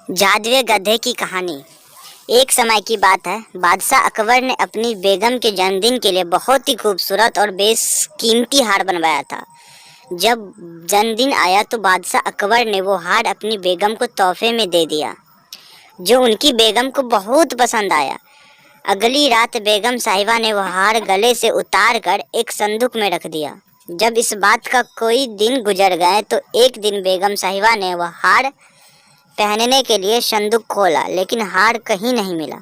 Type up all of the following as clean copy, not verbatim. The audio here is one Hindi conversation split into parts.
जादुई गधे की कहानी। एक समय की बात है, बादशाह अकबर ने अपनी बेगम के जन्मदिन के लिए बहुत ही खूबसूरत और बेशकीमती हार बनवाया था। जब जन्मदिन आया तो बादशाह अकबर ने वो हार अपनी बेगम को तोहफे में दे दिया, जो उनकी बेगम को बहुत पसंद आया। अगली रात बेगम साहिबा ने वह हार गले से उतार कर एक संदूक में रख दिया। जब इस बात का कोई दिन गुजर गए तो एक दिन बेगम साहिबा ने वह हार पहनने के लिए संदूक खोला, लेकिन हार कहीं नहीं मिला।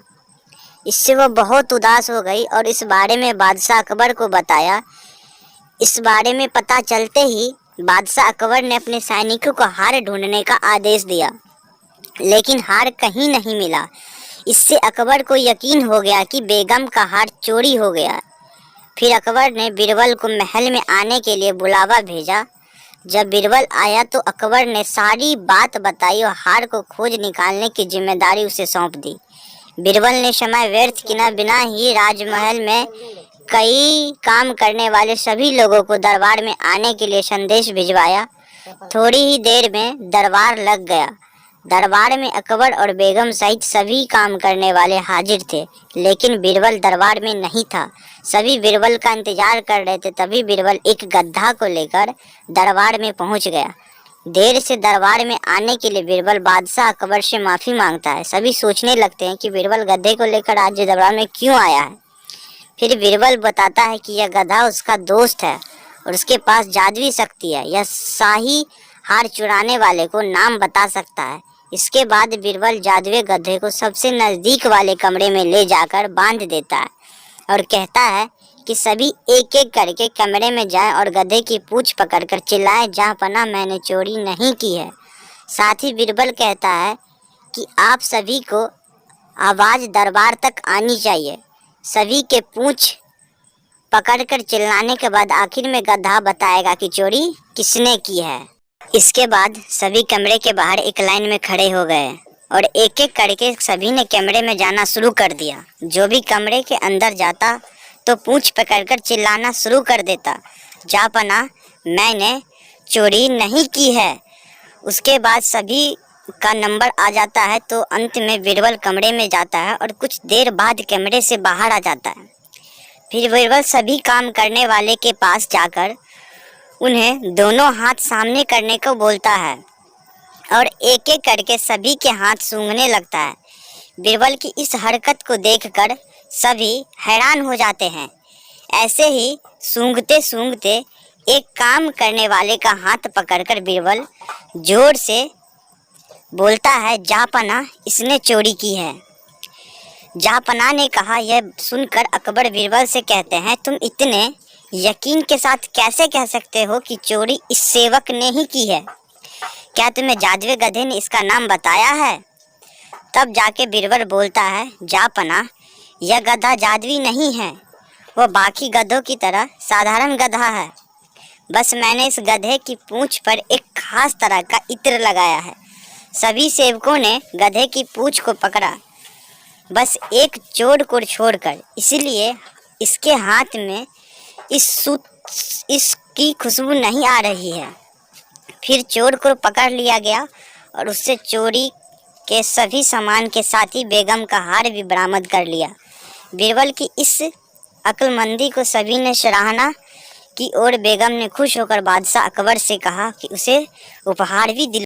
इससे वह बहुत उदास हो गई और इस बारे में बादशाह अकबर को बताया। इस बारे में पता चलते ही बादशाह अकबर ने अपने सैनिकों को हार ढूंढने का आदेश दिया, लेकिन हार कहीं नहीं मिला। इससे अकबर को यकीन हो गया कि बेगम का हार चोरी हो गया। फिर अकबर ने बीरबल को महल में आने के लिए बुलावा भेजा। जब बीरबल आया तो अकबर ने सारी बात बताई और हार को खोज निकालने की जिम्मेदारी उसे सौंप दी। बीरबल ने समय व्यर्थ किए बिना ही राजमहल में कई काम करने वाले सभी लोगों को दरबार में आने के लिए संदेश भिजवाया। थोड़ी ही देर में दरबार लग गया। दरबार में अकबर और बेगम सहित सभी काम करने वाले हाजिर थे, लेकिन बीरबल दरबार में नहीं था। सभी बीरबल का इंतजार कर रहे थे। तभी बीरबल एक गधा को लेकर दरबार में पहुंच गया। देर से दरबार में आने के लिए बीरबल बादशाह अकबर से माफ़ी मांगता है। सभी सोचने लगते हैं कि बीरबल गधे को लेकर आज दरबार में क्यों आया है। फिर बीरबल बताता है कि यह गधा उसका दोस्त है और उसके पास जादुई शक्ति है। यह शाही हार चुराने वाले को नाम बता सकता है। इसके बाद बीरबल जादुई गधे को सबसे नज़दीक वाले कमरे में ले जाकर बांध देता है और कहता है कि सभी एक एक करके कमरे में जाएं और गधे की पूंछ पकड़कर चिल्लाएं, जहाँ पना मैंने चोरी नहीं की है। साथ ही बीरबल कहता है कि आप सभी को आवाज़ दरबार तक आनी चाहिए। सभी के पूंछ पकड़कर चिल्लाने के बाद आखिर में गधा बताएगा कि चोरी किसने की है। इसके बाद सभी कमरे के बाहर एक लाइन में खड़े हो गए और एक एक करके सभी ने कमरे में जाना शुरू कर दिया। जो भी कमरे के अंदर जाता तो पूंछ पकड़कर चिल्लाना शुरू कर देता, जा पना मैंने चोरी नहीं की है। उसके बाद सभी का नंबर आ जाता है तो अंत में बीरबल कमरे में जाता है और कुछ देर बाद कमरे से बाहर आ जाता है। फिर बीरबल सभी काम करने वाले के पास जाकर उन्हें दोनों हाथ सामने करने को बोलता है और एक एक करके सभी के हाथ सूंघने लगता है। बीरबल की इस हरकत को देखकर सभी हैरान हो जाते हैं। ऐसे ही सूंघते सूंघते एक काम करने वाले का हाथ पकड़कर बीरबल जोर से बोलता है, जापना इसने चोरी की है। जापना ने कहा। यह सुनकर अकबर बीरबल से कहते हैं, तुम इतने यकीन के साथ कैसे कह सकते हो कि चोरी इस सेवक ने ही की है? क्या तुम्हें जादुई गधे ने इसका नाम बताया है? तब जाके बीरबल बोलता है, जापना यह गधा जादुई नहीं है, वह बाकी गधों की तरह साधारण गधा है। बस मैंने इस गधे की पूंछ पर एक खास तरह का इत्र लगाया है। सभी सेवकों ने गधे की पूंछ को पकड़ा, बस एक चोर को छोड़कर, इसलिए इसके हाथ में इसकी खुशबू नहीं आ रही है। फिर चोर को पकड़ लिया गया और उससे चोरी के सभी सामान के साथ ही बेगम का हार भी बरामद कर लिया। बीरबल की इस अक्लमंदी को सभी ने सराहना की और बेगम ने खुश होकर बादशाह अकबर से कहा कि उसे उपहार भी दिला।